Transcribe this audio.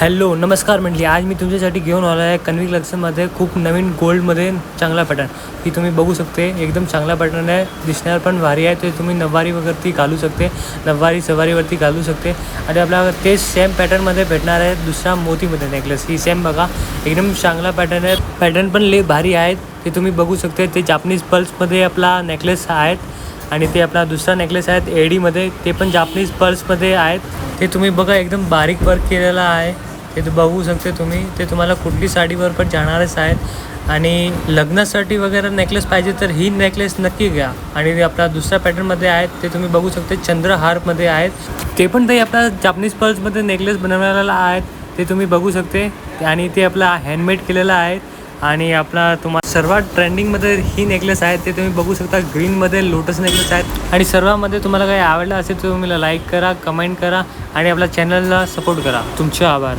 Hello नमस्कार मंडळी, आज मी तुमच्यासाठी घेऊन आलो आहे कन्वी कलेक्शनमध्ये खूप नवीन गोल्डमध्ये चांगला पॅटर्न की तुम्ही बघू शकते. एकदम चांगला पॅटर्न आहे, दिसण्यावर पण भारी आहे. ते तुम्ही नववारी वगैरे घालू शकते, नववारी सवारीवरती घालू शकते. आणि आपल्याला तेच सेम पॅटर्नमध्ये भेटणार आहे दुसरा मोतीमध्ये नेकलेस. ही सेम बघा, एकदम चांगला पॅटर्न आहे. पॅटर्न पण लय भारी आहेत, ते तुम्ही बघू शकते. ते जापनीज पल्समध्ये आपला नेकलेस आहेत आणि ते आपला दुसरा नेकलेस आहेत एडीमध्ये, ते पण जापनीज पर्समध्ये आहेत. ते तुम्ही बघा, एकदम बारीक वर्क केलेला आहे. ते बघू शकते तुम्ही. ते तुम्हाला कुठली साडीवर पण जाणारच आहेत. आणि लग्नासाठी वगैरे नेकलेस पाहिजे तर ही नेकलेस नक्की घ्या. आणि ते आपला दुसऱ्या पॅटर्नमध्ये आहेत, ते तुम्ही बघू शकते चंद्रहारमध्ये आहेत. ते पण ते आपला जापनीज पर्समध्ये नेकलेस बनवलेला आहेत, ते तुम्ही बघू शकते. आणि ते आपला हँडमेड केलेला आहे. आणि आपला तुम्हाला सर्वात ट्रेंडिंगमध्ये ही नेकलेस आहेत, ते तुम्ही बघू शकता. ग्रीनमध्ये लोटस नेकलेस आहेत. आणि सर्वांमध्ये तुम्हाला काही आवडलं असेल तर तुम्ही लाईक करा, कमेंट करा आणि आपल्या चॅनलला सपोर्ट करा. तुमचे आभार.